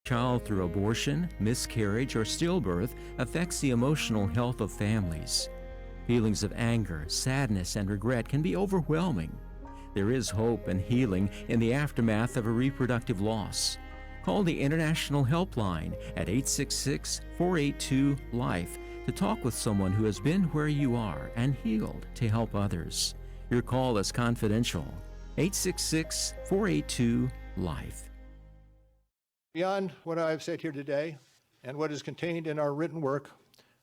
Child through abortion, miscarriage, or stillbirth affects the emotional health of families. Feelings of anger, sadness, and regret can be overwhelming. There is hope and healing in the aftermath of a reproductive loss. Call the International Helpline at 866-482-LIFE to talk with someone who has been where you are and healed to help others. Your call is confidential. 866-482-LIFE. Beyond what I have said here today and what is contained in our written work,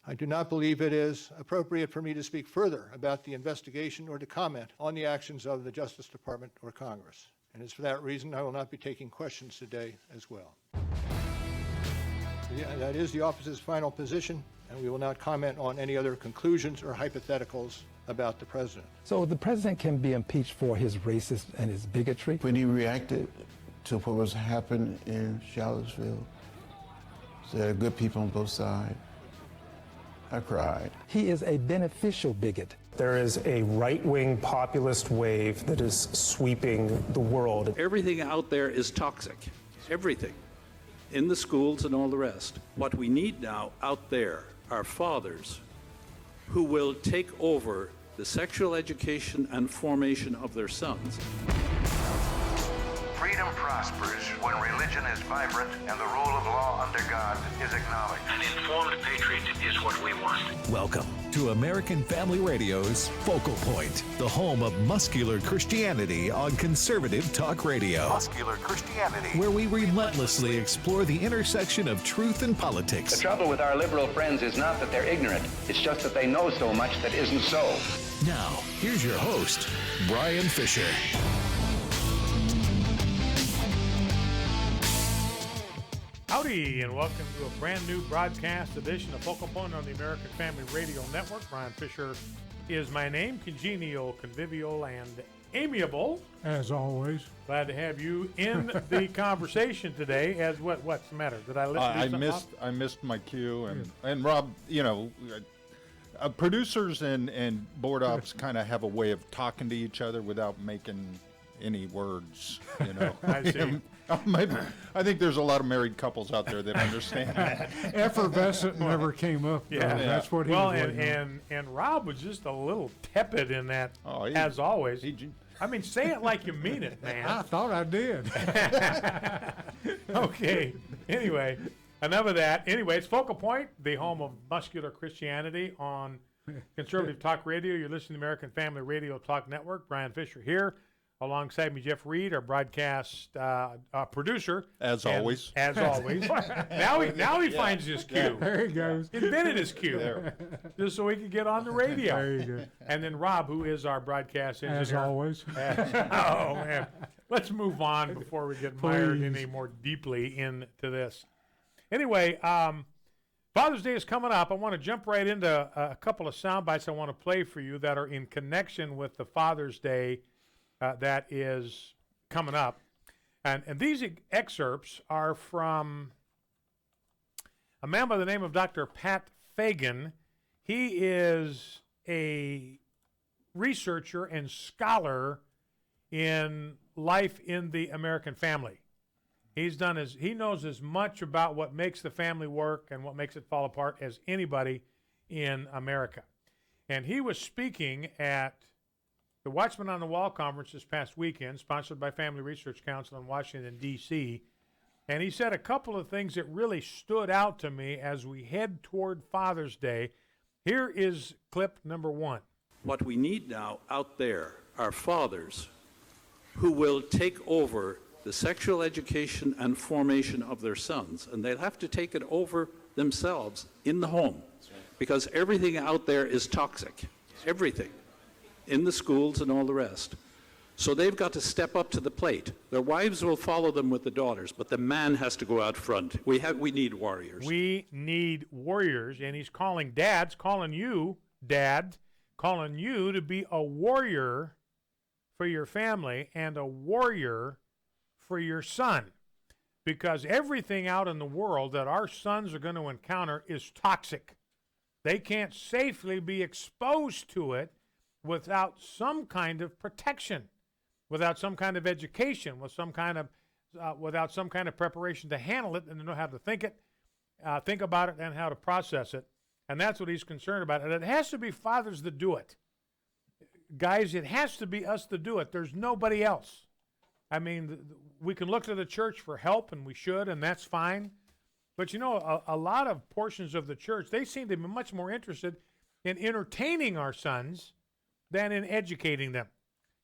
I do not believe it is appropriate for me to speak further about the investigation or to comment on the actions of the Justice Department or Congress. And it's for that reason I will not be taking questions today as well. That is the office's final position, and we will not comment on any other conclusions or hypotheticals about the president. So the president can be impeached for his racist and his bigotry? When he reacted to what was happening in Charlottesville, there are good people on both sides. I cried. He is a beneficial bigot. There is a right-wing populist wave that is sweeping the world. Everything out there is toxic. Everything. In the schools and all the rest. What we need now out there are fathers who will take over the sexual education and formation of their sons. Freedom prospers when religion is vibrant and the rule of law under God is acknowledged. An informed patriot is what we want. Welcome to American Family Radio's Focal Point, the home of muscular Christianity on Conservative Talk Radio. Muscular Christianity. Where we relentlessly explore the intersection of truth and politics. The trouble with our liberal friends is not that they're ignorant. It's just that they know so much that isn't so. Now, here's your host, Brian Fisher. Howdy, and welcome to a brand new broadcast edition of Focal Point on the American Family Radio Network. Brian Fisher is my name, congenial, convivial, and amiable. As always. Glad to have you in the conversation today. As what's the matter? Did I let you I missed my cue, and Rob, you know, producers and board ops kind of have a way of talking to each other without making any words, you know. I see. I think there's a lot of married couples out there that understand that. Effervescent never came up. Yeah. That's what he was and Rob was just a little tepid in that, as always. I mean, say it like you mean it, man. I thought I did. Okay. Anyway, enough of that. Anyway, it's Focal Point, the home of muscular Christianity on Conservative Talk Radio. You're listening to the American Family Radio Talk Network. Brian Fisher here. Alongside me, Jeff Reed, our broadcast producer. As always. As always. Now he finds his cue. There he goes. He invented his cue. Just so he could get on the radio. There you go. And then Rob, who is our broadcast engineer. As always. Oh, man. Let's move on before we get mired any more deeply into this. Anyway, Father's Day is coming up. I want to jump right into a couple of sound bites I want to play for you that are in connection with the Father's Day that is coming up. And these excerpts are from a man by the name of Dr. Pat Fagan. He is a researcher and scholar in life in the American family. He knows as much about what makes the family work and what makes it fall apart as anybody in America. And he was speaking at the Watchman on the Wall conference this past weekend, sponsored by Family Research Council in Washington, D.C., and he said a couple of things that really stood out to me as we head toward Father's Day. Here is clip number one. What we need now out there are fathers who will take over the sexual education and formation of their sons, and they'll have to take it over themselves in the home, because everything out there is toxic. Everything. In the schools and all the rest. So they've got to step up to the plate. Their wives will follow them with the daughters, but the man has to go out front. We need warriors. We need warriors, and he's calling dads, calling you, Dad, calling you to be a warrior for your family and a warrior for your son. Because everything out in the world that our sons are going to encounter is toxic. They can't safely be exposed to it without some kind of protection, without some kind of education, with some kind of without some kind of preparation to handle it and to know how to think about it, and how to process it. And that's what he's concerned about. And it has to be fathers that do it. Guys, it has to be us that do it. There's nobody else. I mean, we can look to the church for help, and we should, and that's fine. But, you know, a lot of portions of the church, they seem to be much more interested in entertaining our sons than in educating them.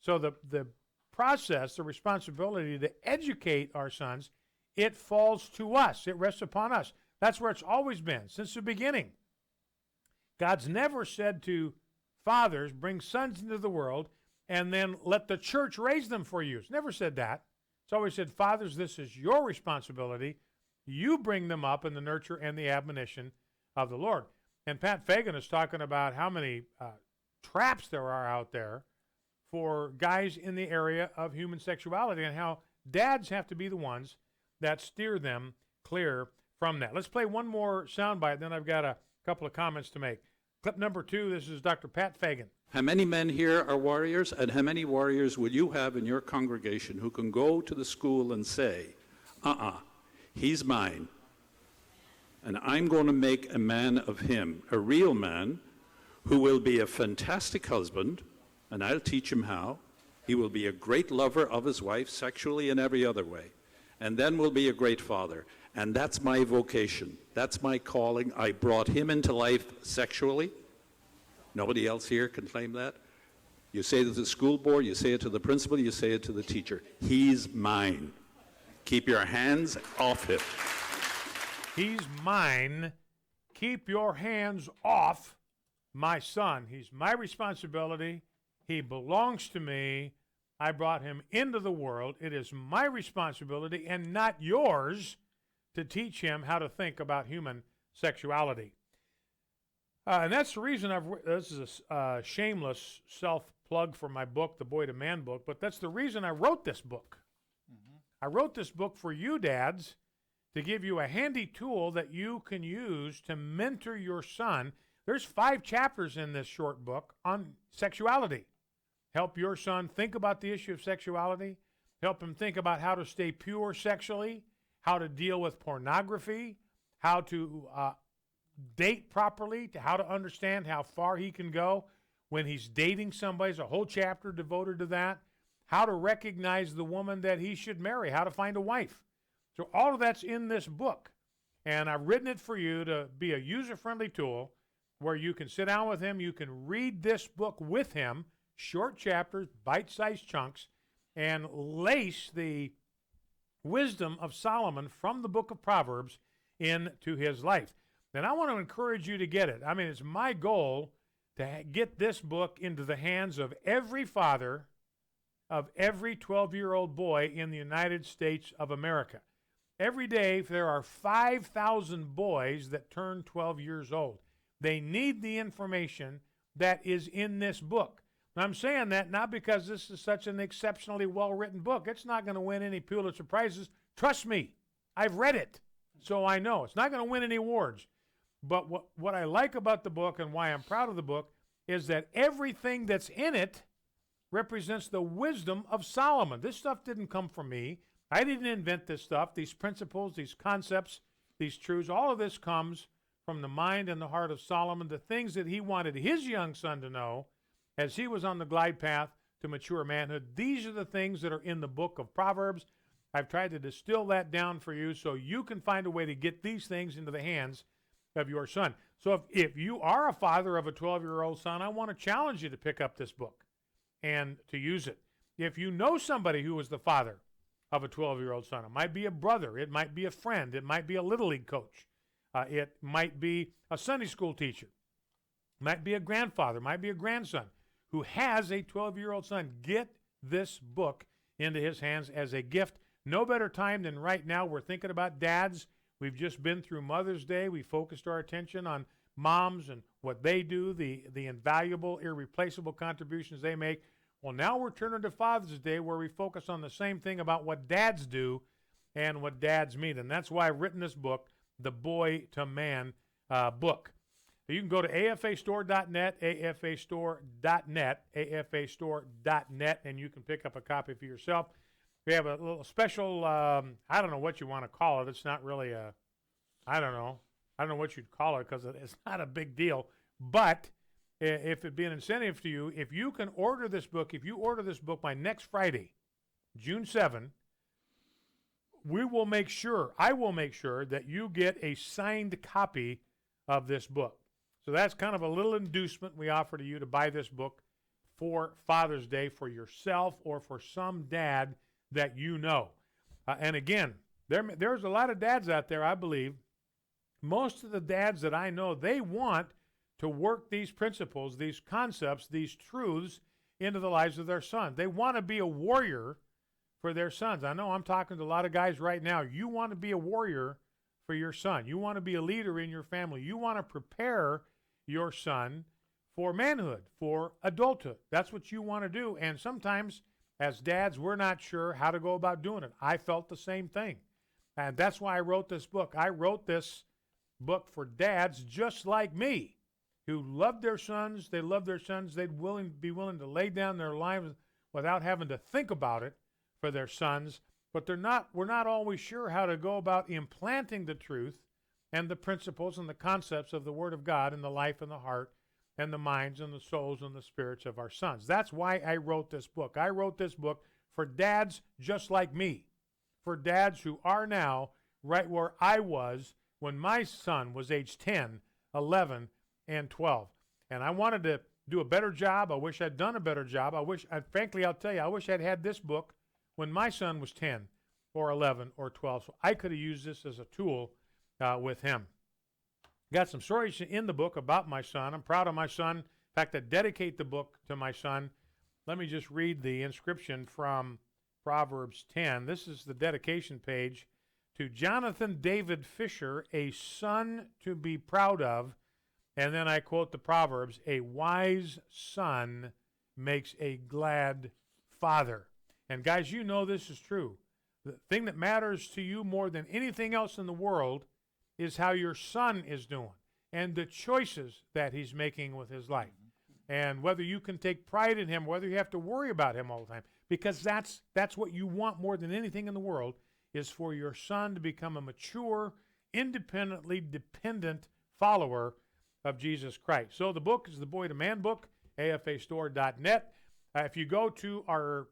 So the process, the responsibility to educate our sons, it falls to us. It rests upon us. That's where it's always been, since the beginning. God's never said to fathers, bring sons into the world and then let the church raise them for you. It's never said that. It's always said, fathers, this is your responsibility. You bring them up in the nurture and the admonition of the Lord. And Pat Fagan is talking about how many traps there are out there for guys in the area of human sexuality, and how dads have to be the ones that steer them clear from that. Let's play one more soundbite, then I've got a couple of comments to make. Clip number 2, this is Dr. Pat Fagan. How many men here are warriors, and how many warriors will you have in your congregation who can go to the school and say, he's mine, and I'm going to make a man of him, a real man who will be a fantastic husband, and I'll teach him how. He will be a great lover of his wife, sexually and every other way, and then will be a great father. And that's my vocation. That's my calling. I brought him into life sexually. Nobody else here can claim that. You say it to the school board, you say it to the principal, you say it to the teacher. He's mine. Keep your hands off him. He's mine. Keep your hands off my son. He's my responsibility. He belongs to me. I brought him into the world. It is my responsibility and not yours to teach him how to think about human sexuality. And that's the reason this is a shameless self-plug for my book, The Boy to Man book, but that's the reason I wrote this book. I wrote this book for you dads to give you a handy tool that you can use to mentor your son. There's 5 chapters in this short book on sexuality. Help your son think about the issue of sexuality. Help him think about how to stay pure sexually, how to deal with pornography, how to date properly, to how to understand how far he can go when he's dating somebody. There's a whole chapter devoted to that. How to recognize the woman that he should marry, how to find a wife. So all of that's in this book. And I've written it for you to be a user-friendly tool where you can sit down with him, you can read this book with him, short chapters, bite-sized chunks, and lace the wisdom of Solomon from the book of Proverbs into his life. And I want to encourage you to get it. I mean, it's my goal to get this book into the hands of every father of every 12-year-old boy in the United States of America. Every day, there are 5,000 boys that turn 12 years old. They need the information that is in this book. Now, I'm saying that not because this is such an exceptionally well-written book. It's not going to win any Pulitzer Prizes. Trust me, I've read it, so I know. It's not going to win any awards. But what I like about the book and why I'm proud of the book is that everything that's in it represents the wisdom of Solomon. This stuff didn't come from me. I didn't invent this stuff, these principles, these concepts, these truths. All of this comes from the mind and the heart of Solomon, the things that he wanted his young son to know as he was on the glide path to mature manhood. These are the things that are in the book of Proverbs. I've tried to distill that down for you so you can find a way to get these things into the hands of your son. So if you are a father of a 12-year-old son, I want to challenge you to pick up this book and to use it. If you know somebody who is the father of a 12-year-old son, it might be a brother, it might be a friend, it might be a Little League coach, it might be a Sunday school teacher, it might be a grandfather, it might be a grandson who has a 12-year-old son, get this book into his hands as a gift. No better time than right now. We're thinking about dads. We've just been through Mother's Day. We focused our attention on moms and what they do, the invaluable, irreplaceable contributions they make. Well, now we're turning to Father's Day where we focus on the same thing about what dads do and what dads mean. And that's why I've written this book, The Boy to Man book. You can go to afastore.net, afastore.net, afastore.net, and you can pick up a copy for yourself. we have a little special, I don't know what you want to call it. It's not really a, I don't know what you'd call it because it's not a big deal. But if it'd be an incentive to you, if you can order this book, if you order this book by next Friday, June 7, I will make sure that you get a signed copy of this book. So that's kind of a little inducement we offer to you to buy this book for Father's Day for yourself or for some dad that you know. And again, there's a lot of dads out there, I believe. Most of the dads that I know, they want to work these principles, these concepts, these truths into the lives of their sons. They want to be a warrior for their sons. I know I'm talking to a lot of guys right now. You want to be a warrior for your son. You want to be a leader in your family. You want to prepare your son for manhood, for adulthood. That's what you want to do. And sometimes, as dads, we're not sure how to go about doing it. I felt the same thing. And that's why I wrote this book. I wrote this book for dads just like me, who loved their sons. They loved their sons. They'd be willing to lay down their lives without having to think about it for their sons. But we're not always sure how to go about implanting the truth and the principles and the concepts of the Word of God in the life and the heart and the minds and the souls and the spirits of our sons. That's why I wrote this book. I wrote this book for dads just like me, for dads who are now right where I was when my son was age 10, 11, and 12. And I wanted to do a better job. I wish I'd done a better job. Frankly, I'll tell you, I wish I'd had this book when my son was 10 or 11 or 12. So I could have used this as a tool with him. Got some stories in the book about my son. I'm proud of my son. In fact, I dedicate the book to my son. Let me just read the inscription from Proverbs 10. This is the dedication page. To Jonathan David Fisher, a son to be proud of. And then I quote the Proverbs, a wise son makes a glad father. And guys, you know this is true. The thing that matters to you more than anything else in the world is how your son is doing and the choices that he's making with his life. And whether you can take pride in him, whether you have to worry about him all the time, because that's what you want more than anything in the world, is for your son to become a mature, independently dependent follower of Jesus Christ. So the book is the Boy to Man book, afastore.net. If you go to our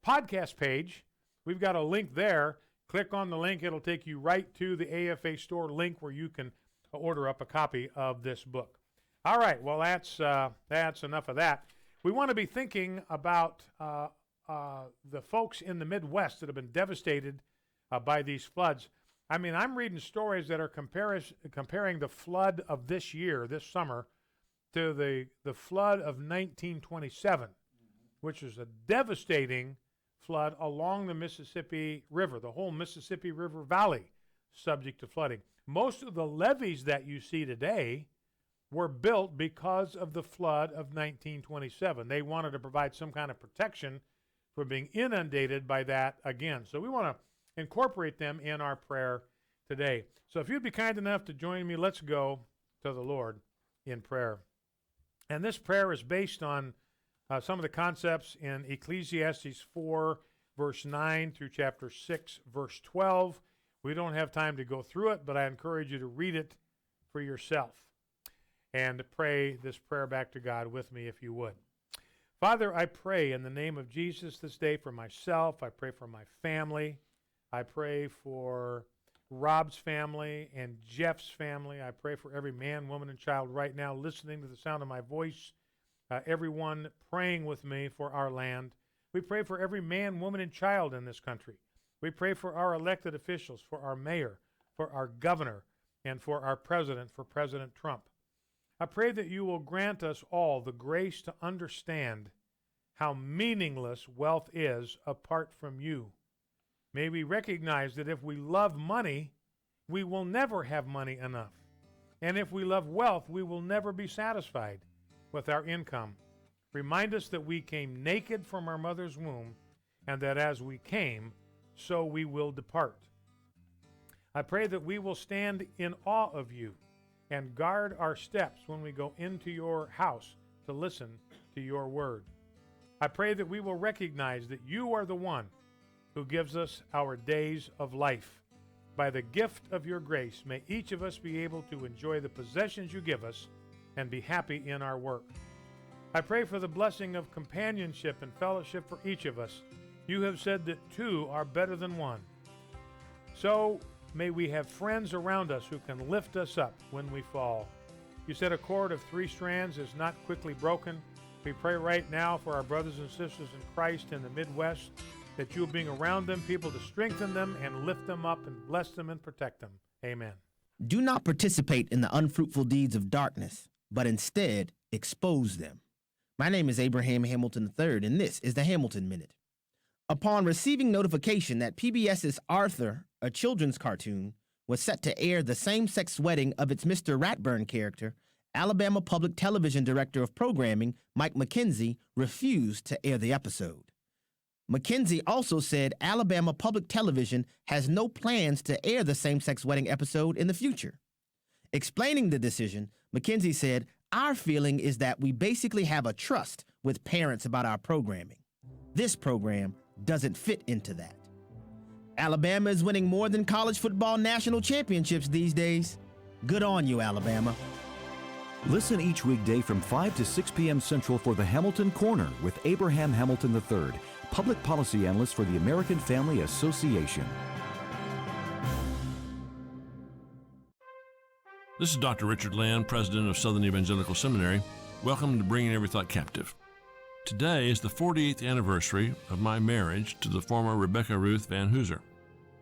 podcast page, we've got a link there. Click on the link. It'll take you right to the AFA Store link where you can order up a copy of this book. All right, well, that's enough of that. We want to be thinking about the folks in the Midwest that have been devastated by these floods. I mean, I'm reading stories that are comparing the flood of this year, this summer, to the flood of 1927, which was a devastating flood along the Mississippi River, the whole Mississippi River Valley subject to flooding. Most of the levees that you see today were built because of the flood of 1927. They wanted to provide some kind of protection from being inundated by that again. So we want to incorporate them in our prayer today. So if you'd be kind enough to join me, let's go to the Lord in prayer. And this prayer is based on some of the concepts in Ecclesiastes 4, verse 9 through chapter 6, verse 12. We don't have time to go through it, but I encourage you to read it for yourself and pray this prayer back to God with me if you would. Father, I pray in the name of Jesus this day for myself. I pray for my family. I pray for Rob's family and Jeff's family. I pray for every man, woman, and child right now listening to the sound of my voice. Everyone praying with me for our land. We pray for every man, woman, and child in this country. We pray for our elected officials, for our mayor, for our governor, and for our president, for President Trump. I pray that you will grant us all the grace to understand how meaningless wealth is apart from you. May we recognize that if we love money, we will never have money enough. And if we love wealth, we will never be satisfied with our income. Remind us that we came naked from our mother's womb, and that as we came, so we will depart. I pray that we will stand in awe of you and guard our steps when we go into your house to listen to your word. I pray that we will recognize that you are the one who gives us our days of life. By the gift of your grace, may each of us be able to enjoy the possessions you give us and be happy in our work. I pray for the blessing of companionship and fellowship for each of us. You have said that two are better than one. So may we have friends around us who can lift us up when we fall. You said a cord of 3 strands is not quickly broken. We pray right now for our brothers and sisters in Christ in the Midwest, that you'll bring around them people to strengthen them and lift them up and bless them and protect them. Amen. Do not participate in the unfruitful deeds of darkness, but instead expose them. My name is Abraham Hamilton III, and this is the Hamilton Minute. Upon receiving notification that PBS's Arthur, a children's cartoon, was set to air the same-sex wedding of its Mr. Ratburn character, Alabama Public Television Director of Programming Mike McKenzie refused to air the episode. McKenzie also said Alabama Public Television has no plans to air the same-sex wedding episode in the future. Explaining the decision, McKenzie said, "Our feeling is that we basically have a trust with parents about our programming. This program doesn't fit into that." Alabama is winning more than college football national championships these days. Good on you, Alabama. Listen each weekday from 5 to 6 p.m. Central for the Hamilton Corner with Abraham Hamilton III, Public Policy Analyst for the American Family Association. This is Dr. Richard Land, President of Southern Evangelical Seminary. Welcome to Bringing Every Thought Captive. Today is the 48th anniversary of my marriage to the former Rebecca Ruth Van Hooser.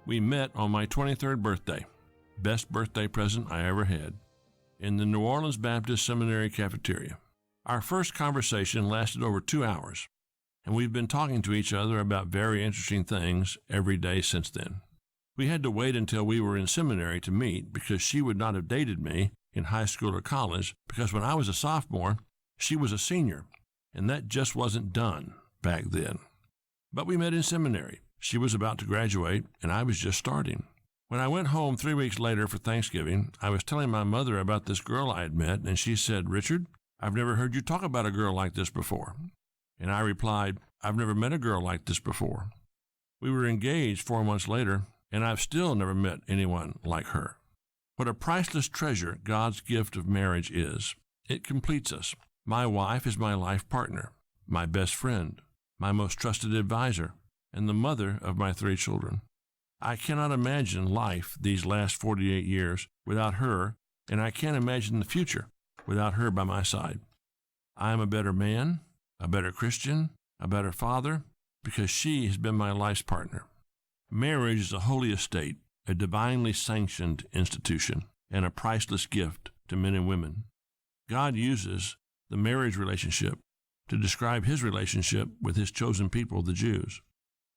We met on my 23rd birthday, best birthday present I ever had, in the New Orleans Baptist Seminary cafeteria. Our first conversation lasted over 2 hours, and we've been talking to each other about very interesting things every day since then. We had to wait until we were in seminary to meet because she would not have dated me in high school or college because when I was a sophomore, she was a senior, and that just wasn't done back then. But we met in seminary. She was about to graduate, and I was just starting. When I went home 3 weeks later for Thanksgiving, I was telling my mother about this girl I had met, and she said, "Richard, I've never heard you talk about a girl like this before." And I replied, "I've never met a girl like this before." We were engaged 4 months later, and I've still never met anyone like her. What a priceless treasure God's gift of marriage is. It completes us. My wife is my life partner, my best friend, my most trusted advisor, and the mother of my 3 children. I cannot imagine life these last 48 years without her, and I can't imagine the future without her by my side. I am a better man, a better Christian, a better father, because she has been my life's partner. Marriage is a holy estate, a divinely sanctioned institution, and a priceless gift to men and women. God uses the marriage relationship to describe his relationship with his chosen people, the Jews.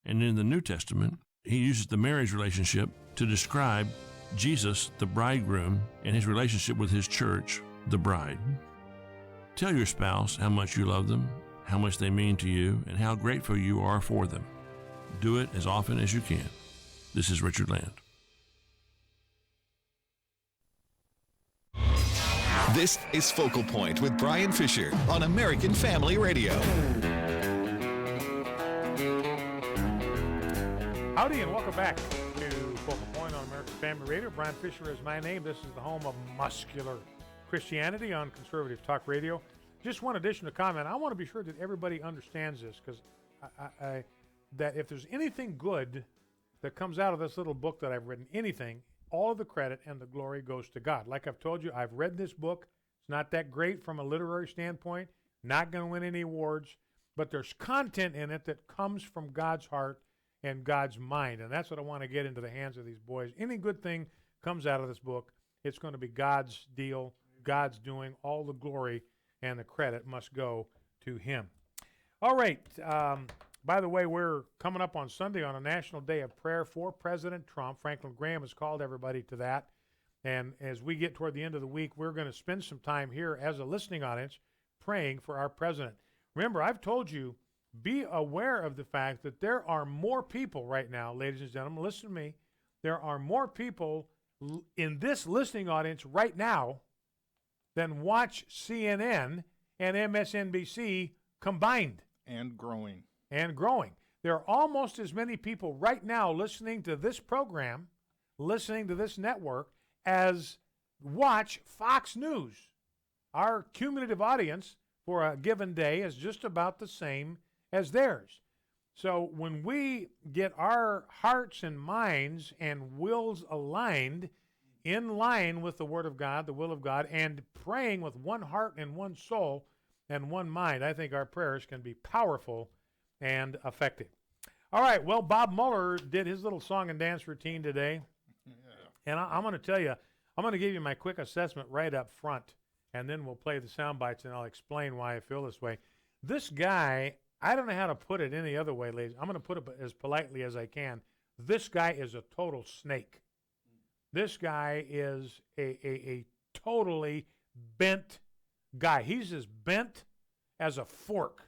And in the New Testament, he uses the marriage relationship to describe Jesus, the bridegroom, and his relationship with his church, the bride. Tell your spouse how much you love them, how much they mean to you, and how grateful you are for them. Do it as often as you can. This is Richard Land. This is Focal Point with Brian Fisher on American Family Radio. Howdy and welcome back to Focal Point on American Family Radio. Brian Fisher is my name. This is the home of muscular Christianity on Conservative Talk Radio. Just one additional comment. I want to be sure that everybody understands this because that if there's anything good that comes out of this little book that I've written, anything, all of the credit and the glory goes to God. Like I've told you, I've read this book. It's not that great from a literary standpoint, not going to win any awards, but there's content in it that comes from God's heart and God's mind, and that's what I want to get into the hands of these boys. Any good thing comes out of this book, it's going to be God's deal, God's doing. All the glory and the credit must go to him. All right. By the way, we're coming up on Sunday on a national day of prayer for President Trump. Franklin Graham has called everybody to that. And as we get toward the end of the week, we're going to spend some time here as a listening audience praying for our president. Remember, I've told you, be aware of the fact that there are more people right now, ladies and gentlemen, listen to me, there are more people in this listening audience right now than watch CNN and MSNBC combined. And growing. And growing. There are almost as many people right now listening to this program, listening to this network, as watch Fox News. Our cumulative audience for a given day is just about the same as theirs. So when we get our hearts and minds and wills aligned in line with the Word of God, the will of God, and praying with one heart and one soul and one mind, I think our prayers can be powerful and effective. All right, well, Bob Mueller did his little song and dance routine today. And I'm going to tell you, I'm going to give you my quick assessment right up front, and then we'll play the sound bites, and I'll explain why I feel this way. This guy, I don't know how to put it any other way, ladies. I'm going to put it as politely as I can. This guy is a total snake. This guy is a totally bent guy. He's as bent as a fork.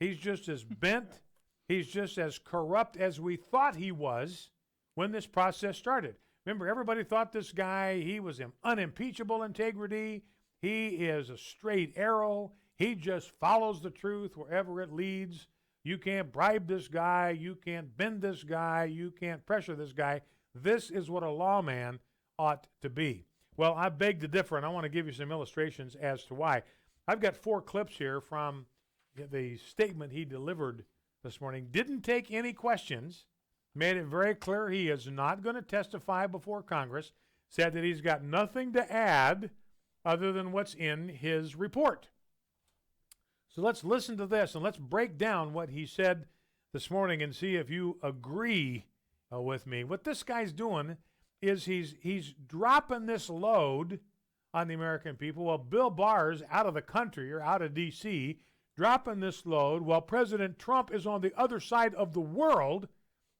He's just as bent. He's just as corrupt as we thought he was when this process started. Remember, everybody thought this guy, he was unimpeachable integrity. He is a straight arrow. He just follows the truth wherever it leads. You can't bribe this guy. You can't bend this guy. You can't pressure this guy. This is what a lawman ought to be. Well, I beg to differ, and I want to give you some illustrations as to why. I've got 4 clips here from the statement he delivered this morning. Didn't take any questions. Made it very clear he is not going to testify before Congress. Said that he's got nothing to add other than what's in his report. So let's listen to this and let's break down what he said this morning and see if you agree with me. What this guy's doing is he's dropping this load on the American people while Bill Barr's out of the country or out of D.C., dropping this load while President Trump is on the other side of the world,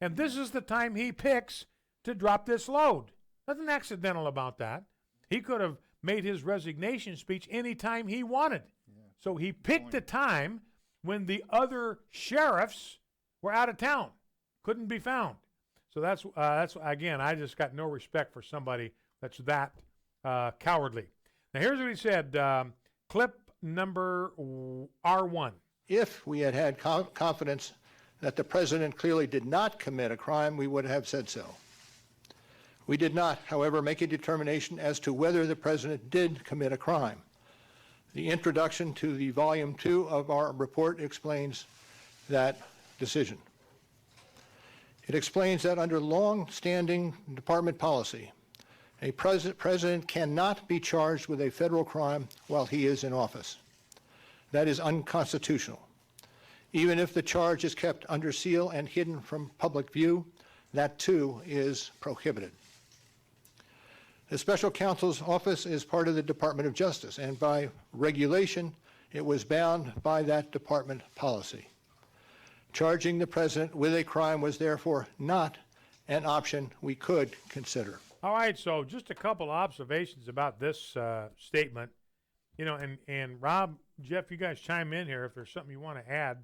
and this is the time he picks to drop this load. Nothing accidental about that. He could have made his resignation speech any time he wanted. So he picked a time when the other sheriffs were out of town, couldn't be found. So that's again, I just got no respect for somebody that's that cowardly. Now here's what he said, clip number R1. If we had confidence that the president clearly did not commit a crime, we would have said so. We did not, however, make a determination as to whether the president did commit a crime. The introduction to the volume 2 of our report explains that decision. It explains that under long-standing department policy, a president cannot be charged with a federal crime while he is in office. That is unconstitutional. Even if the charge is kept under seal and hidden from public view, that too is prohibited. The special counsel's office is part of the Department of Justice, and by regulation, it was bound by that department policy. Charging the president with a crime was therefore not an option we could consider. All right, so just a couple observations about this statement. You know, and Rob, Jeff, you guys chime in here if there's something you want to add.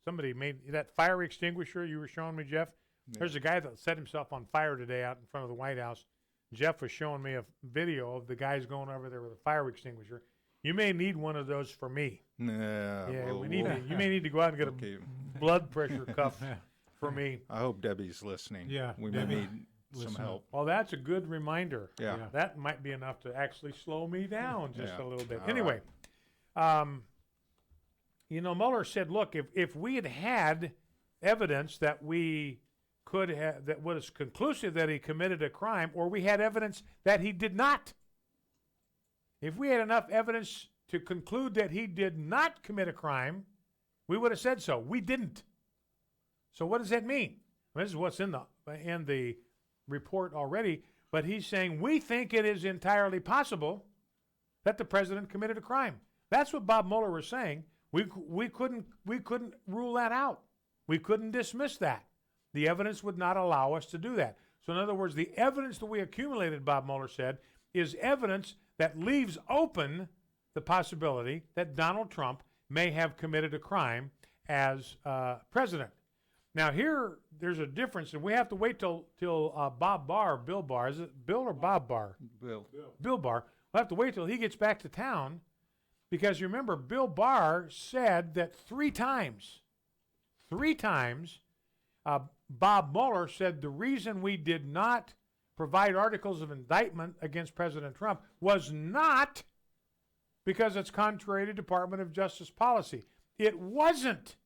Somebody made that fire extinguisher you were showing me, Jeff. Yeah. There's a guy that set himself on fire today out in front of the White House. Jeff was showing me a video of the guys going over there with a fire extinguisher. You may need one of those for me. Yeah, you may need to go out and get a blood pressure cuff for me. I hope Debbie's listening. Yeah, we may need some help. Well, that's a good reminder. Yeah. That might be enough to actually slow me down just a little bit. All anyway, you know, Mueller said, look, if we had evidence that we could have, that was conclusive that he committed a crime, or we had evidence that he did not, if we had enough evidence to conclude that he did not commit a crime, we would have said so. We didn't. So what does that mean? Well, this is what's in the report already, but he's saying we think it is entirely possible that the president committed a crime. That's what Bob Mueller was saying. We couldn't rule that out. We couldn't dismiss that. The evidence would not allow us to do that. So in other words, the evidence that we accumulated, Bob Mueller said, is evidence that leaves open the possibility that Donald Trump may have committed a crime as president. Now here, there's a difference, and we have to wait till Bob Barr, Bill Barr, is it Bill or Bob Barr? Bill Barr. We'll have to wait till he gets back to town, because remember, Bill Barr said that 3 times 3 times, Bob Mueller said the reason we did not provide articles of indictment against President Trump was not because it's contrary to Department of Justice policy. It wasn't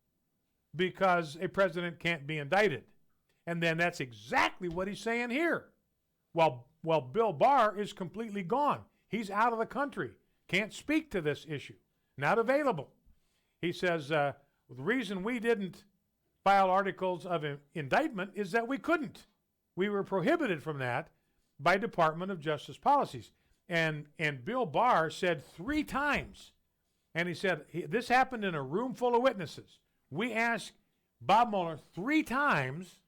because a president can't be indicted. And then that's exactly what he's saying here. Well, Bill Barr is completely gone. He's out of the country. Can't speak to this issue. Not available. He says the reason we didn't file articles of indictment is that we couldn't. We were prohibited from that by Department of Justice policies. And Bill Barr said 3 times, and he said, this happened in a room full of witnesses. We asked Bob Mueller 3 times,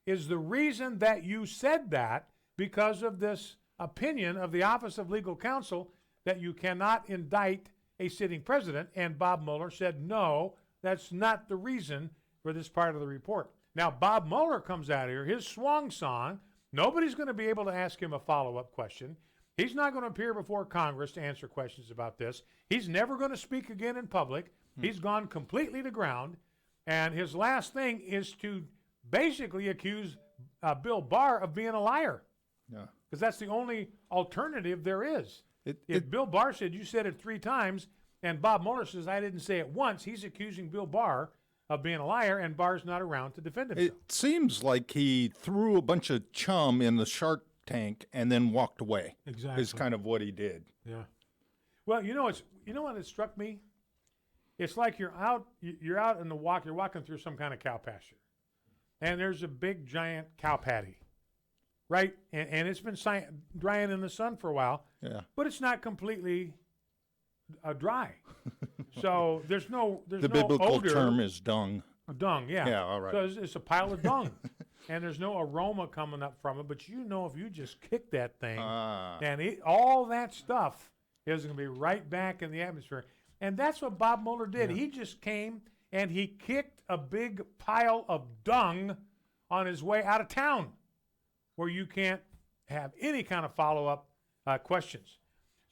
is the reason that you said that because of this opinion of the Office of Legal Counsel that you cannot indict a sitting president? And Bob Mueller said, no, that's not the reason for this part of the report. Now, Bob Mueller comes out here, his swan song. Nobody's going to be able to ask him a follow-up question. He's not going to appear before Congress to answer questions about this. He's never going to speak again in public. He's gone completely to ground. And his last thing is to basically accuse Bill Barr of being a liar. Yeah. Because that's the only alternative there is. If Bill Barr said, you said it 3 times, and Bob Mueller says, I didn't say it once, he's accusing Bill Barr of being a liar, and Barr's not around to defend himself. It seems like he threw a bunch of chum in the Shark Tank and then walked away. Exactly. Is kind of what he did. Yeah. Well, you know what it struck me? It's like you're out in the walk, you're walking through some kind of cow pasture, and there's a big giant cow patty, right? And it's been drying in the sun for a while, Yeah. but it's not completely dry. So there's no biblical odor. term is dung. Dung, yeah. Yeah, all right. So it's a pile of dung, and there's no aroma coming up from it. But if you just kick that thing, and all that stuff is going to be right back in the atmosphere. And that's what Bob Mueller did. Yeah. He just came and he kicked a big pile of dung on his way out of town, where you can't have any kind of follow-up questions.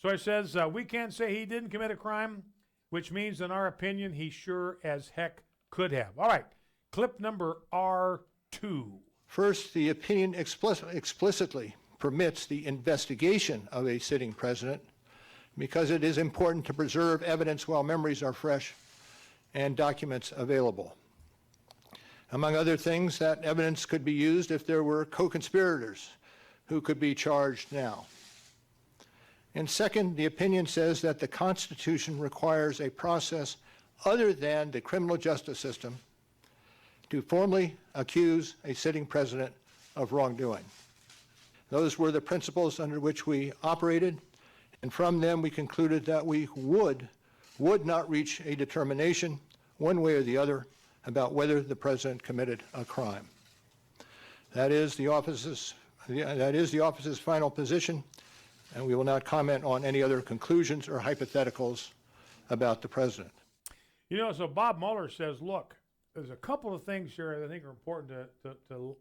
So it says, we can't say he didn't commit a crime, which means, in our opinion, he sure as heck could have. All right, clip number R2. First, the opinion explicitly permits the investigation of a sitting president because it is important to preserve evidence while memories are fresh and documents available. Among other things, that evidence could be used if there were co-conspirators who could be charged now. And second, the opinion says that the Constitution requires a process other than the criminal justice system to formally accuse a sitting president of wrongdoing. Those were the principles under which we operated, and from them we concluded that we would not reach a determination one way or the other about whether the president committed a crime. That is the office's final position, and we will not comment on any other conclusions or hypotheticals about the president. You know, so Bob Mueller says, look, there's a couple of things here that I think are important to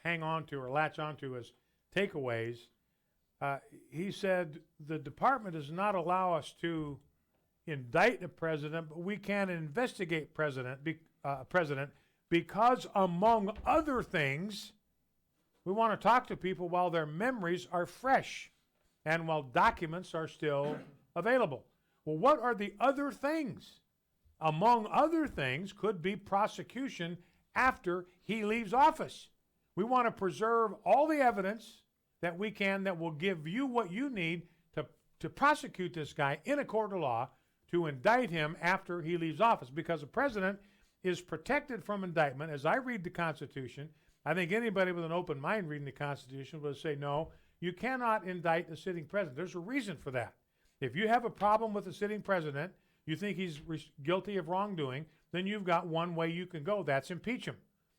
hang on to or latch onto as takeaways. He said the department does not allow us to indict the president, but we can investigate president because, among other things, we want to talk to people while their memories are fresh and while documents are still available. Well, what are the other things? Among other things could be prosecution after he leaves office. We want to preserve all the evidence that we can that will give you what you need to prosecute this guy in a court of law, to indict him after he leaves office, because the president is protected from indictment. As I read the Constitution, I think anybody with an open mind reading the Constitution will say, no, you cannot indict a sitting president. There's a reason for that. If you have a problem with a sitting president, you think he's guilty of wrongdoing, then you've got one way you can go. That's impeach him.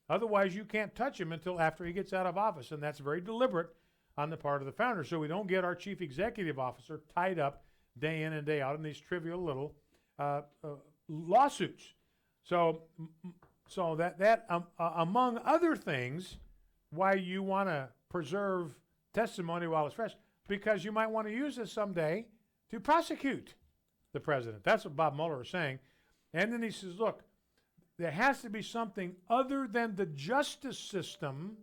Otherwise, you can't touch him until after he gets out of office, and that's very deliberate on the part of the founder, so we don't get our chief executive officer tied up day in and day out in these trivial little lawsuits. So that among other things, why you want to preserve testimony while it's fresh, because you might want to use this someday to prosecute the president. That's what Bob Mueller is saying. And then he says, look, there has to be something other than the justice system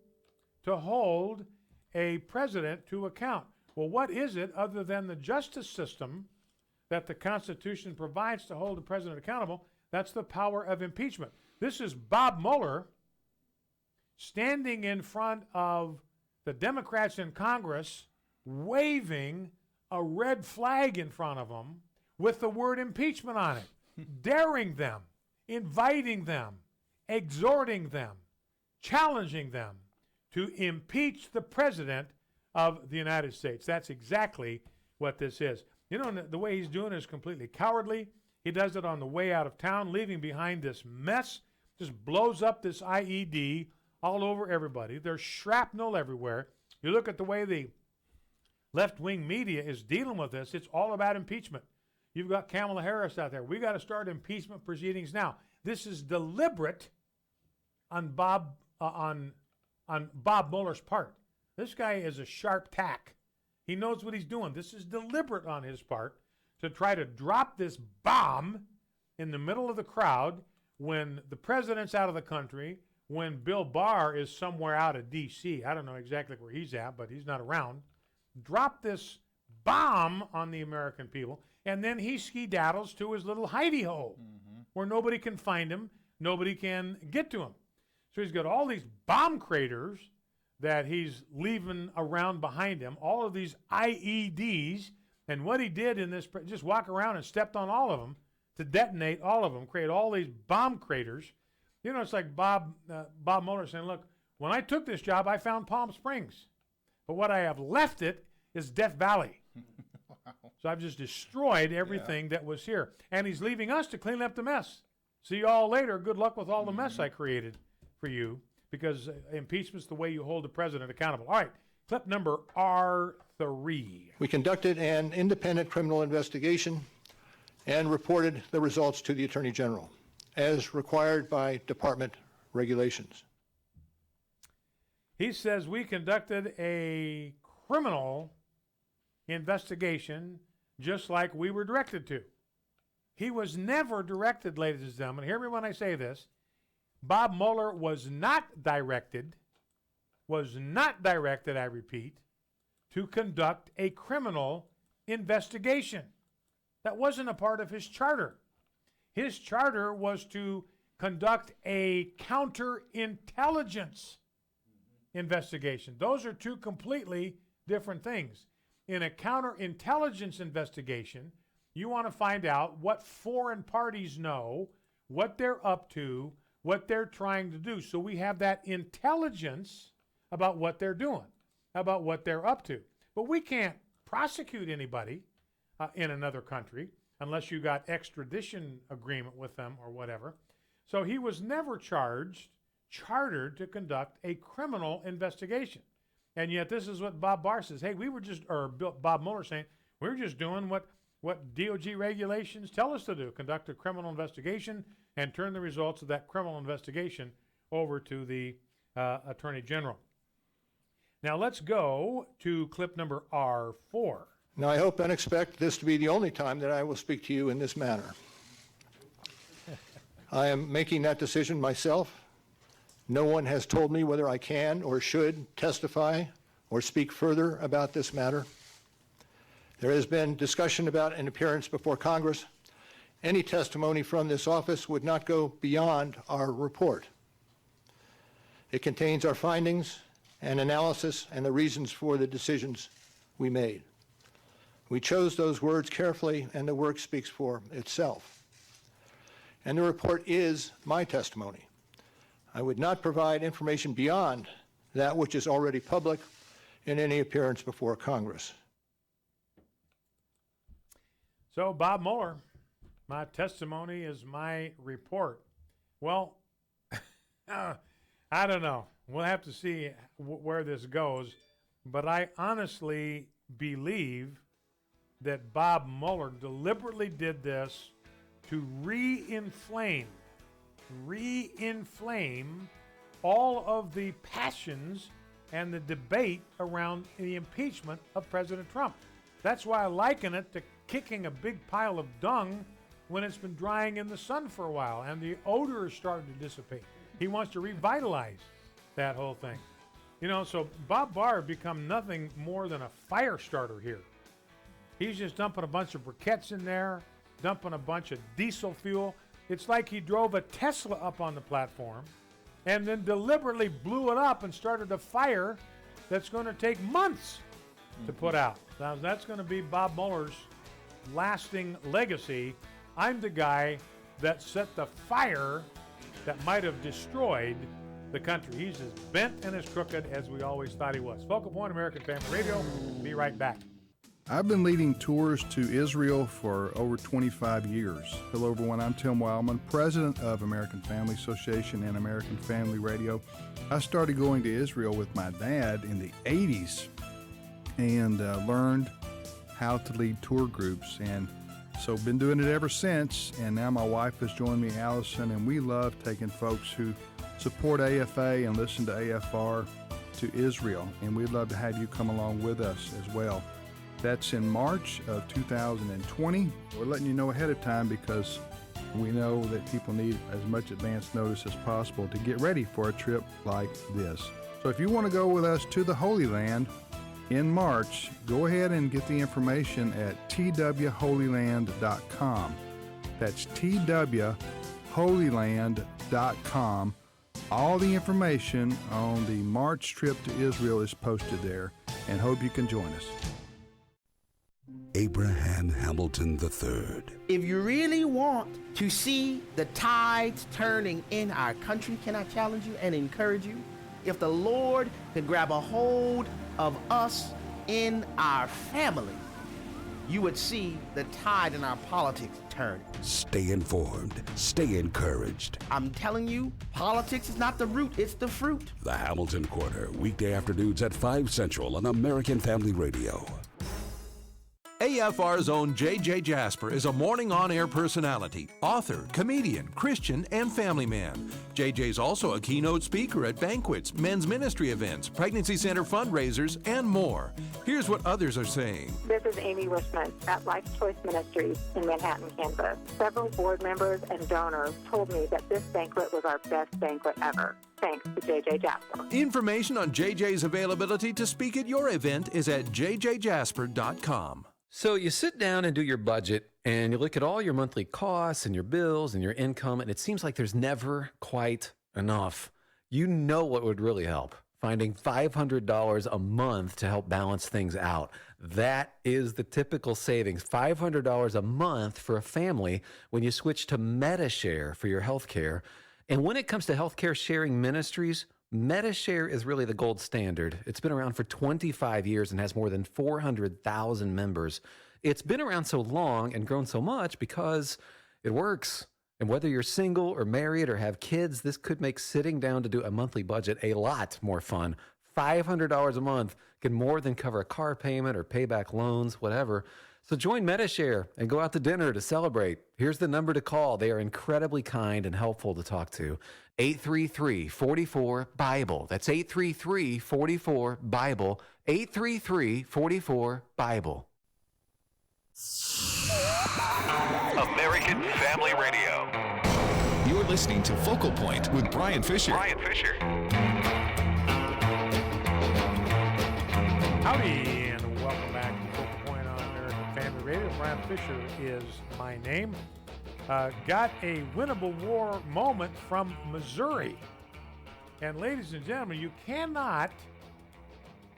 to hold a president to account. Well, what is it other than the justice system that the Constitution provides to hold the president accountable? That's the power of impeachment. This is Bob Mueller standing in front of the Democrats in Congress, waving a red flag in front of them with the word impeachment on it, daring them, inviting them, exhorting them, challenging them to impeach the president of the United States. That's exactly what this is. You know, the way he's doing it is completely cowardly. He does it on the way out of town, leaving behind this mess, just blows up this IED all over everybody. There's shrapnel everywhere. You look at the way the left-wing media is dealing with this, it's all about impeachment. You've got Kamala Harris out there. We got to start impeachment proceedings now. This is deliberate on Bob Mueller's part. This guy is a sharp tack. He knows what he's doing. This is deliberate on his part to try to drop this bomb in the middle of the crowd when the president's out of the country, when Bill Barr is somewhere out of D.C. I don't know exactly where he's at, but he's not around. Drop this bomb on the American people, and then he skedaddles to his little hidey hole where nobody can find him, nobody can get to him. So he's got all these bomb craters that he's leaving around behind him, all of these IEDs, and what he did in this, just walk around and stepped on all of them to detonate all of them, create all these bomb craters. You know, it's like Bob Mueller saying, look, when I took this job, I found Palm Springs. But what I have left it is Death Valley. Wow. So I've just destroyed everything that was here. And he's leaving us to clean up the mess. See you all later. Good luck with all the mess I created for you, because impeachment's the way you hold the president accountable. All right, clip number R3. We conducted an independent criminal investigation and reported the results to the Attorney General, as required by department regulations. He says we conducted a criminal investigation just like we were directed to. He was never directed, ladies and gentlemen, hear me when I say this, Bob Mueller was not directed, I repeat, to conduct a criminal investigation. That wasn't a part of his charter. His charter was to conduct a counterintelligence investigation. Those are two completely different things. In a counterintelligence investigation, you want to find out what foreign parties know, what they're up to, what they're trying to do. So we have that intelligence about what they're doing, about what they're up to. But we can't prosecute anybody in another country unless you got extradition agreement with them or whatever. So he was never chartered to conduct a criminal investigation. And yet this is what Bob Barr says. Hey, Bob Mueller saying, we're just doing what DOJ regulations tell us to do, conduct a criminal investigation and turn the results of that criminal investigation over to the Attorney General. Now let's go to clip number R4. Now, I hope and expect this to be the only time that I will speak to you in this manner. I am making that decision myself. No one has told me whether I can or should testify or speak further about this matter. There has been discussion about an appearance before Congress. Any testimony from this office would not go beyond our report. It contains our findings and analysis and the reasons for the decisions we made. We chose those words carefully, and the work speaks for itself. And the report is my testimony. I would not provide information beyond that which is already public in any appearance before Congress. So, Bob Mueller, my testimony is my report. Well, I don't know. We'll have to see where this goes. But I honestly believe that Bob Mueller deliberately did this to re-inflame all of the passions and the debate around the impeachment of President Trump. That's why I liken it to kicking a big pile of dung when it's been drying in the sun for a while and the odor is starting to dissipate. He wants to revitalize that whole thing. You know, so Bob Barr become nothing more than a fire starter here. He's just dumping a bunch of briquettes in there, dumping a bunch of diesel fuel. It's like he drove a Tesla up on the platform and then deliberately blew it up and started a fire that's going to take months to put out. Now, that's going to be Bob Mueller's lasting legacy. I'm the guy that set the fire that might have destroyed the country. He's as bent and as crooked as we always thought he was. Focal Point, American Family Radio. Be right back. I've been leading tours to Israel for over 25 years. Hello, everyone. I'm Tim Wildman, president of American Family Association and American Family Radio. I started going to Israel with my dad in the 80s and learned how to lead tour groups. And so been doing it ever since. And now my wife has joined me, Allison, and we love taking folks who support AFA and listen to AFR to Israel. And we'd love to have you come along with us as well. That's in March of 2020. We're letting you know ahead of time because we know that people need as much advance notice as possible to get ready for a trip like this. So if you want to go with us to the Holy Land in March, go ahead and get the information at twholyland.com. That's twholyland.com. All the information on the March trip to Israel is posted there, and hope you can join us. Abraham Hamilton III. If you really want to see the tides turning in our country, can I challenge you and encourage you? If the Lord could grab a hold of us in our family, you would see the tide in our politics turn. Stay informed. Stay encouraged. I'm telling you, politics is not the root, it's the fruit. The Hamilton Corner, weekday afternoons at 5 Central on American Family Radio. AFR's own J.J. Jasper is a morning on-air personality, author, comedian, Christian, and family man. J.J.'s also a keynote speaker at banquets, men's ministry events, pregnancy center fundraisers, and more. Here's what others are saying. This is Amy Wishman at Life Choice Ministries in Manhattan, Kansas. Several board members and donors told me that this banquet was our best banquet ever. Thanks to J.J. Jasper. Information on J.J.'s availability to speak at your event is at jjjasper.com. So you sit down and do your budget, and you look at all your monthly costs and your bills and your income, and it seems like there's never quite enough. You know what would really help? Finding $500 a month to help balance things out. That is the typical savings, $500 a month for a family when you switch to MediShare for your health care. And when it comes to healthcare sharing ministries, MediShare is really the gold standard. It's been around for 25 years and has more than 400,000 members. It's been around so long and grown so much because it works. And whether you're single or married or have kids, this could make sitting down to do a monthly budget a lot more fun. $500 a month can more than cover a car payment or pay back loans, whatever. So join MediShare and go out to dinner to celebrate. Here's the number to call. They are incredibly kind and helpful to talk to. 833-44-BIBLE. That's 833-44-BIBLE. 833-44-BIBLE. American Family Radio. You're listening to Focal Point with Brian Fisher. Howdy, and welcome back to Focal Point on American Family Radio. Brian Fisher is my name. Got a winnable war moment from Missouri. And ladies and gentlemen, you cannot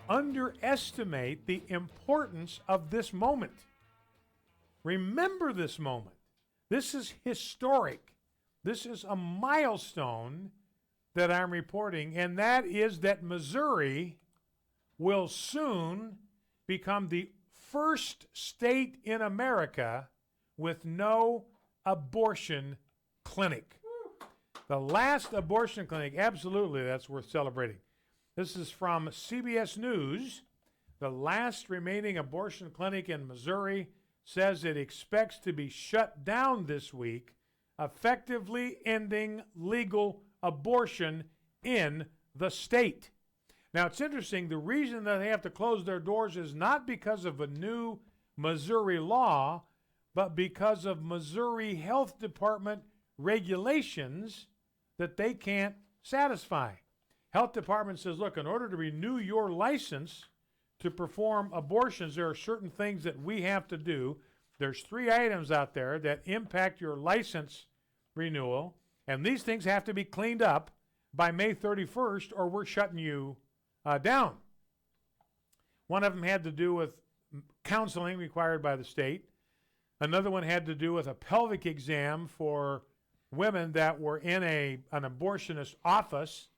underestimate the importance of this moment. Remember this moment. This is historic. This is a milestone that I'm reporting, and that is that Missouri will soon become the first state in America with no abortion clinic. The last abortion clinic, absolutely, that's worth celebrating. This is from CBS News. The last remaining abortion clinic in Missouri says it expects to be shut down this week, effectively ending legal abortion in the state. Now, it's interesting. The reason that they have to close their doors is not because of a new Missouri law. but because of Missouri Health Department regulations that they can't satisfy. Health Department says, look, in order to renew your license to perform abortions, there are certain things that we have to do. There's 3 items out there that impact your license renewal, and these things have to be cleaned up by May 31st or we're shutting you down. One of them had to do with counseling required by the state. Another one had to do with a pelvic exam for women that were in an abortionist office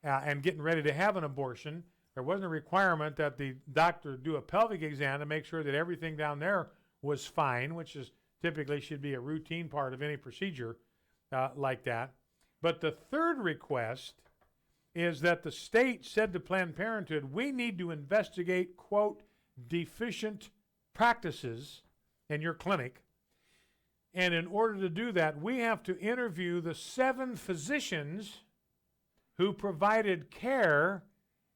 and getting ready to have an abortion. There wasn't a requirement that the doctor do a pelvic exam to make sure that everything down there was fine, which is typically should be a routine part of any procedure like that. But the third request is that the state said to Planned Parenthood, we need to investigate, quote, deficient practices in your clinic. And in order to do that, we have to interview the 7 physicians who provided care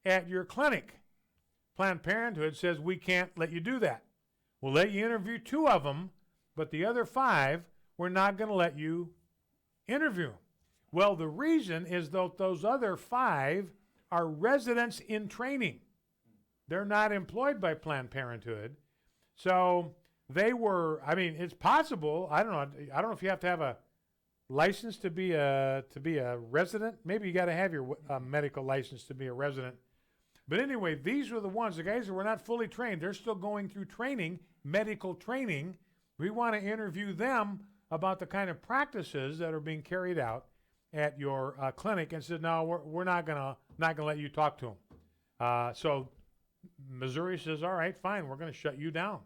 at your clinic. Planned Parenthood says we can't let you do that. We'll let you interview 2 of them, but the other 5, we're not going to let you interview. Well, the reason is that those other 5 are residents in training. They're not employed by Planned Parenthood. So they were, I mean, it's possible. I don't know if you have to have a license to be a resident. Maybe you got to have your medical license to be a resident. But anyway, these were the ones, the guys that were not fully trained. They're still going through training, medical training. We want to interview them about the kind of practices that are being carried out at your clinic, and said, no, we're not gonna let you talk to them. So Missouri says, all right, fine, we're going to shut you down.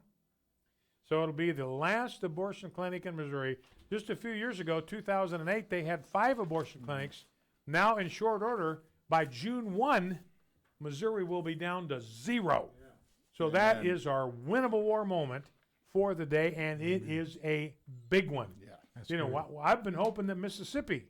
So it'll be the last abortion clinic in Missouri. Just a few years ago, 2008, they had 5 abortion clinics. Now, in short order, by June 1, Missouri will be down to 0. So that is our winnable war moment for the day, and it is a big one. You know, I've been hoping that Mississippi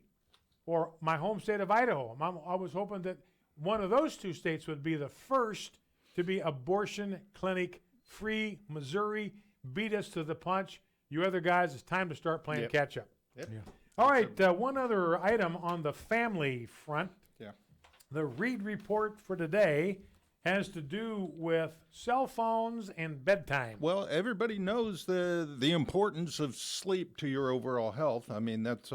or my home state of Idaho, I was hoping that one of those 2 states would be the first to be abortion clinic free. Missouri beat us to the punch. You other guys, it's time to start playing catch up. All right, one other item on the family front. The Reed report for today has to do with cell phones and bedtime. Well, everybody knows the importance of sleep to your overall health. I mean, that's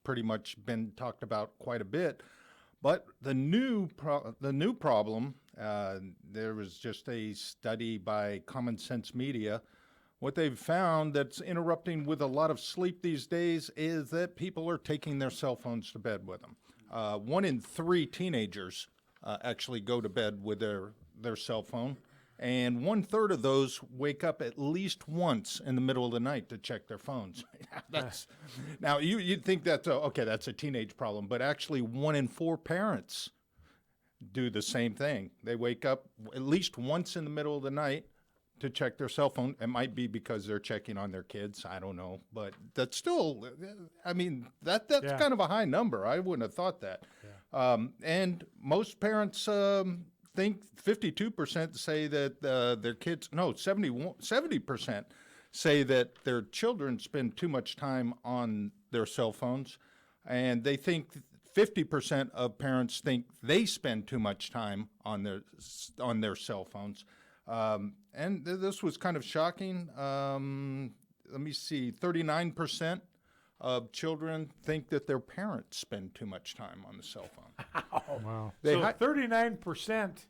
pretty much been talked about quite a bit. But the new problem, there was just a study by Common Sense Media. What they've found that's interrupting with a lot of sleep these days is that people are taking their cell phones to bed with them. 1 in 3 teenagers actually go to bed with their cell phone, and 1/3 of those wake up at least once in the middle of the night to check their phones. Now you'd think that's that's a teenage problem, but actually 1 in 4 parents do the same thing. They wake up at least once in the middle of the night to check their cell phone. It might be because they're checking on their kids. I don't know, but that's still, I mean, that's kind of a high number. I wouldn't have thought that. And most parents think 52% say that their kids, 70% say that their children spend too much time on their cell phones, and they think 50% of parents think they spend too much time on their cell phones. And this was kind of shocking. Let me see, 39% of children think that their parents spend too much time on the cell phone. Wow. So 39%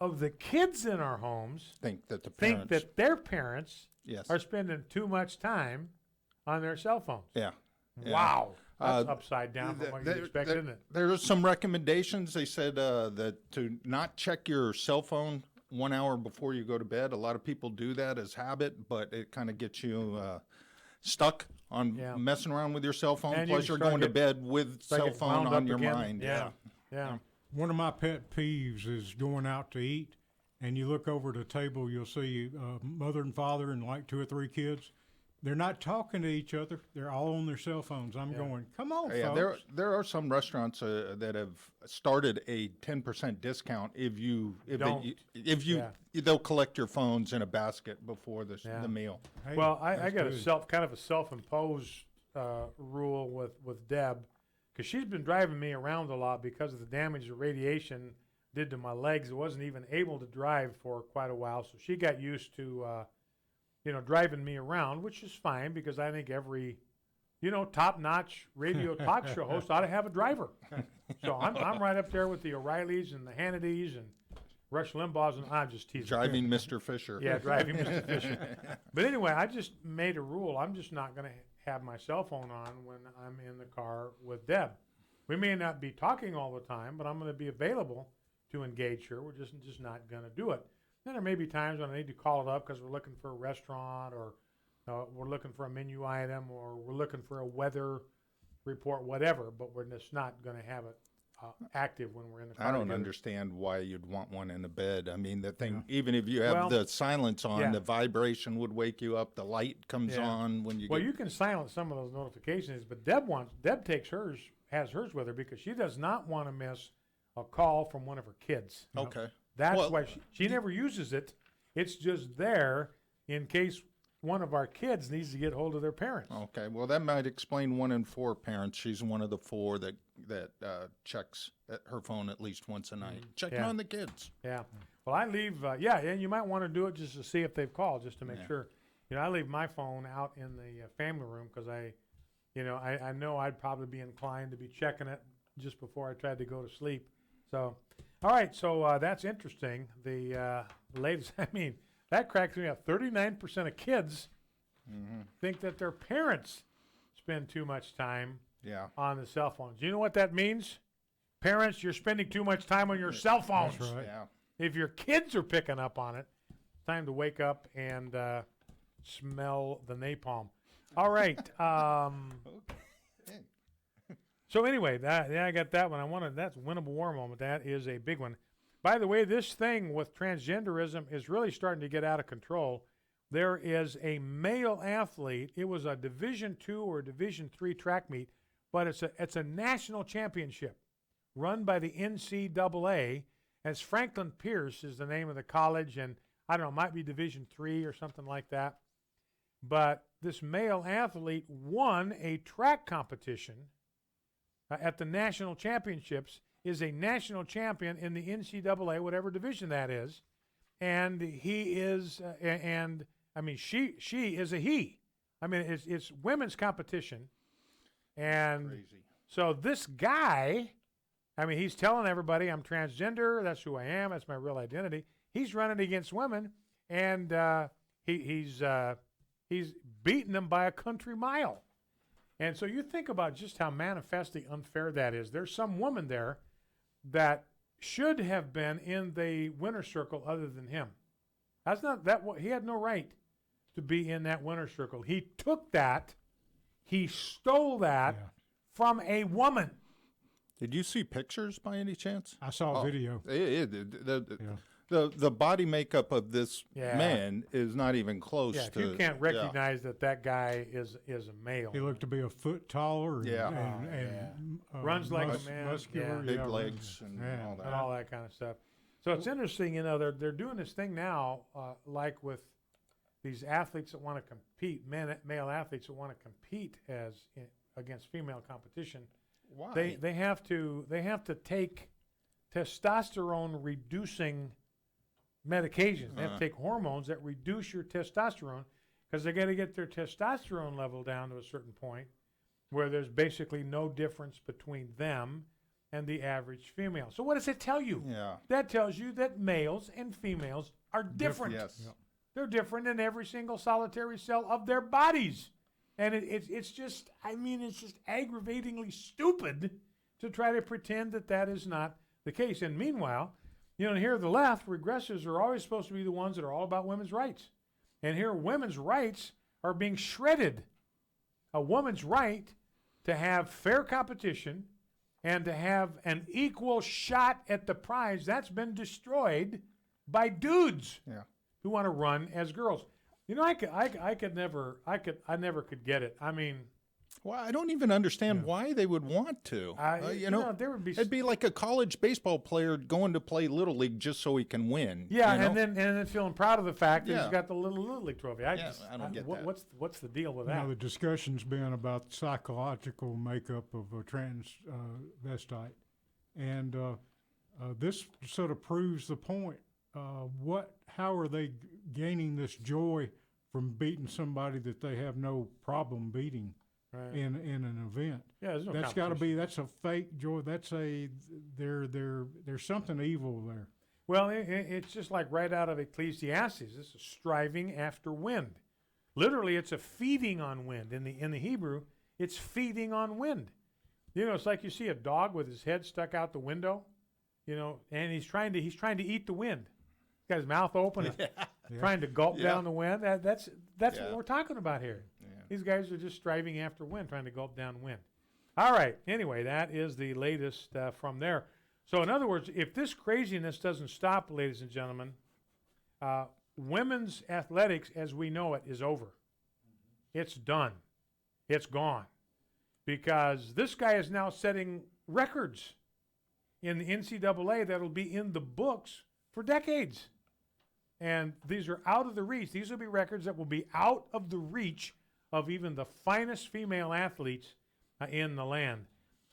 of the kids in our homes think that their parents yes. are spending too much time on their cell phones. Yeah. Wow. That's upside down from what you expected, isn't it? There are some recommendations. They said that to not check your cell phone 1 hour before you go to bed. A lot of people do that as habit, but it kind of gets you stuck on messing around with your cell phone. And Plus, you're going to bed with cell phone on your mind. Yeah. One of my pet peeves is going out to eat, and you look over the table, you'll see mother and father and like 2 or 3 kids. They're not talking to each other. They're all on their cell phones. I'm going, come on, Yeah, folks. there are some restaurants that have started a 10% discount if they'll collect your phones in a basket before the meal. Hey, Well, I got good. a self-imposed rule with Deb, because she's been driving me around a lot because of the damage the radiation did to my legs. I wasn't even able to drive for quite a while, so she got used to driving me around, which is fine because I think every top-notch radio talk show host ought to have a driver. So I'm right up there with the O'Reillys and the Hannitys and Rush Limbaugh's, and I'm just teasing. Driving Mr. Fisher. Yeah, driving Mr. Fisher. But anyway, I just made a rule. I'm just not going to have my cell phone on when I'm in the car with Deb. We may not be talking all the time, but I'm going to be available to engage her. We're just not going to do it. Then there may be times when I need to call it up because we're looking for a restaurant, or we're looking for a menu item, or we're looking for a weather report, whatever, but we're just not going to have it active when we're in the car. I don't together. understand why you'd want one in the bed. I mean, the thing, even if you have the silence on, yeah. the vibration would wake you up. The light comes on when you Well, you can silence some of those notifications, but Deb takes hers, has hers with her because she does not want to miss a call from one of her kids. Okay. That's why she never uses it. It's just there in case one of our kids needs to get hold of their parents. Okay, well, that might explain 1 in 4 parents. She's one of the 4 that checks her phone at least once a night. Checking on the kids. Yeah. Well, I leave. And you might want to do it just to see if they've called, just to make sure. I leave my phone out in the family room because I know I'd probably be inclined to be checking it just before I tried to go to sleep. So, all right. So that's interesting. The latest. I mean, that cracks me up. 39% of kids think that their parents spend too much time on the cell phones. You know what that means? Parents, you're spending too much time on your cell phones. That's right. Yeah. If your kids are picking up on it, it's time to wake up and smell the napalm. All right. So anyway, I got that one. That's Winnable War Moment. That is a big one. By the way, this thing with transgenderism is really starting to get out of control. There is a male athlete. It was a Division II or Division III track meet, but it's a national championship run by the NCAA. As Franklin Pierce is the name of the college, and I don't know, it might be Division III or something like that. But this male athlete won a track competition at the national championships, is a national champion in the NCAA, whatever division that is. And he is, she is a he. I mean, it's women's competition. And Crazy. So so this guy, he's telling everybody, I'm transgender, that's who I am, that's my real identity. He's running against women, and he's beating them by a country mile. And so you think about just how manifestly unfair that is. There's some woman there that should have been in the winner's circle other than him. That's not that. He had no right to be in that winner's circle. He took that. He stole that from a woman. Did you see pictures by any chance? I saw a video. The body makeup of this man is not even close If to. you can't recognize that guy is a male. He looked to be a foot taller and runs like a man, muscular, big legs and all that. and all that kind of stuff. So it's interesting, they're doing this thing now, like with these athletes that want to compete, male athletes that want to compete against female competition. Why? They have to take testosterone reducing medications. They have to take hormones that reduce your testosterone because they got to get their testosterone level down to a certain point where there's basically no difference between them and the average female. So what does it tell you? Yeah. That tells you that males and females are different. Yes. Yep. They're different in every single solitary cell of their bodies. And it's just aggravatingly stupid to try to pretend that is not the case. And meanwhile, here the left, regressives are always supposed to be the ones that are all about women's rights. And here women's rights are being shredded. A woman's right to have fair competition and to have an equal shot at the prize, that's been destroyed by dudes who want to run as girls. You know, I never could get it. I mean, well, I don't even understand why they would want to. There would be. It'd be like a college baseball player going to play Little League just so he can win. Yeah, you know? and then feeling proud of the fact that he's got the Little League trophy. I don't get that. What's the deal with that? The discussion's been about psychological makeup of a transvestite, and this sort of proves the point. How are they gaining this joy from beating somebody that they have no problem beating? Right. In an event, there's no that's got to be that's a fake joy. That's there's something evil there. Well, it's just like right out of Ecclesiastes. This is striving after wind. Literally, it's a feeding on wind. In the Hebrew, it's feeding on wind. You know, it's like you see a dog with his head stuck out the window, you know, and he's trying to eat the wind. He's got his mouth open, trying to gulp down the wind. That's what we're talking about here. These guys are just striving after wind, trying to gulp down wind. All right. Anyway, that is the latest from there. So, in other words, if this craziness doesn't stop, ladies and gentlemen, women's athletics as we know it is over. It's done. It's gone. Because this guy is now setting records in the NCAA that will be in the books for decades. And these are out of the reach. These will be records that will be out of the reach of even the finest female athletes in the land.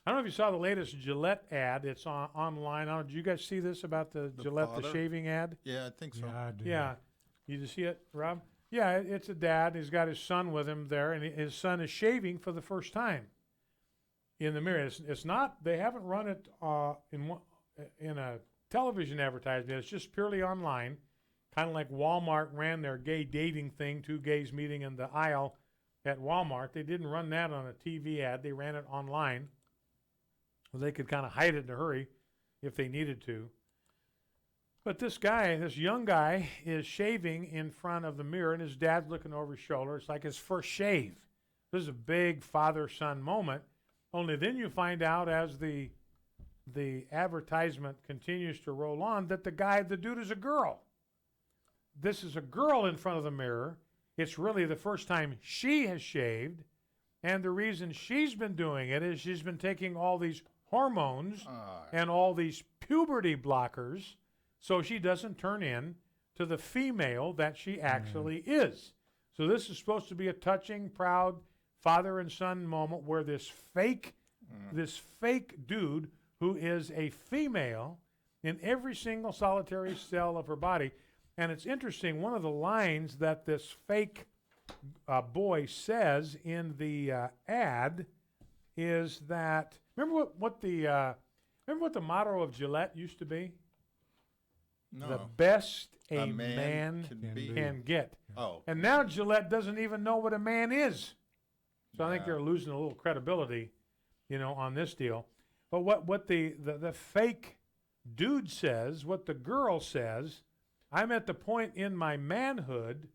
I don't know if you saw the latest Gillette ad. It's online. Did you guys see this about the Gillette, the shaving ad? Yeah, I think so. Yeah, I did. Yeah. You just see it, Rob? Yeah, it's a dad. He's got his son with him there, and his son is shaving for the first time in the mirror. It's not, they haven't run it in a television advertisement. It's just purely online, kind of like Walmart ran their gay dating thing, two gays meeting in the aisle at Walmart. They didn't run that on a TV ad. They ran it online. Well, they could kind of hide it in a hurry if they needed to. But this young guy, is shaving in front of the mirror, and his dad's looking over his shoulder. It's like his first shave. This is a big father-son moment. Only then you find out as the advertisement continues to roll on that the dude is a girl. This is a girl in front of the mirror. It's really the first time she has shaved, and the reason she's been doing it is she's been taking all these hormones and all these puberty blockers so she doesn't turn in to the female that she actually is. So this is supposed to be a touching, proud father and son moment where this fake dude who is a female in every single solitary cell of her body. And it's interesting, one of the lines that this fake boy says in the ad is that, remember what the motto of Gillette used to be? No. The best a man can get. Oh. And now Gillette doesn't even know what a man is. So I think they're losing a little credibility, on this deal. But what the fake dude says, what the girl says, I'm at the point in my manhood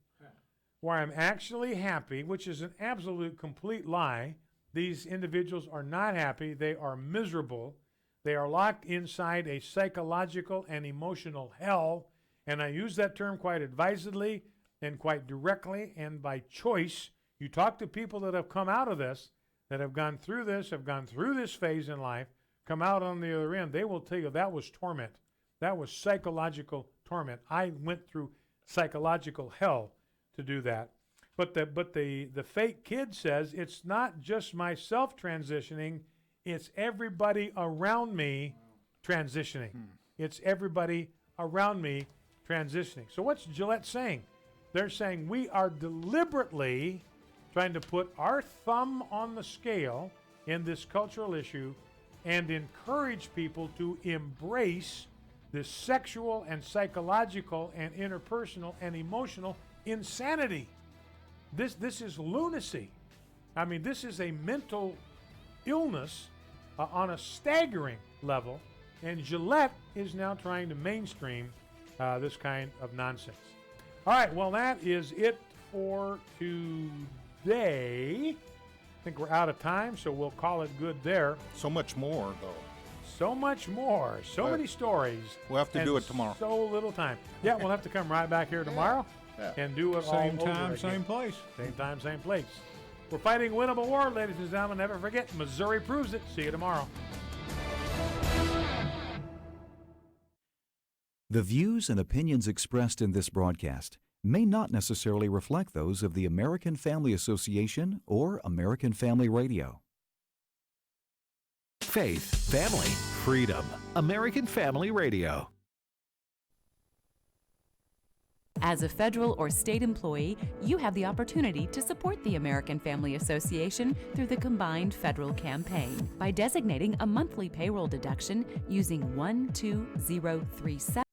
where I'm actually happy, which is an absolute complete lie. These individuals are not happy. They are miserable. They are locked inside a psychological and emotional hell. And I use that term quite advisedly and quite directly and by choice. You talk to people that have come out of this, that have gone through this phase in life, come out on the other end, they will tell you that was torment. That was psychological torment. I went through psychological hell to do that. But the fake kid says it's not just myself transitioning, it's everybody around me transitioning. It's everybody around me transitioning. So what's Gillette saying? They're saying we are deliberately trying to put our thumb on the scale in this cultural issue and encourage people to embrace this sexual and psychological and interpersonal and emotional insanity. This is lunacy. I mean, this is a mental illness on a staggering level, and Gillette is now trying to mainstream this kind of nonsense. All right, well, that is it for today. I think we're out of time, so we'll call it good there. So much more, though. So much more. So many stories. We'll have to do it tomorrow. So little time. Yeah, we'll have to come right back here tomorrow. and do it all Same over time, again. same place. Same time, same place. We're fighting a winnable war, ladies and gentlemen. Never forget, Missouri proves it. See you tomorrow. The views and opinions expressed in this broadcast may not necessarily reflect those of the American Family Association or American Family Radio. Faith, family, freedom. American Family Radio. As a federal or state employee, you have the opportunity to support the American Family Association through the combined federal campaign by designating a monthly payroll deduction using 12037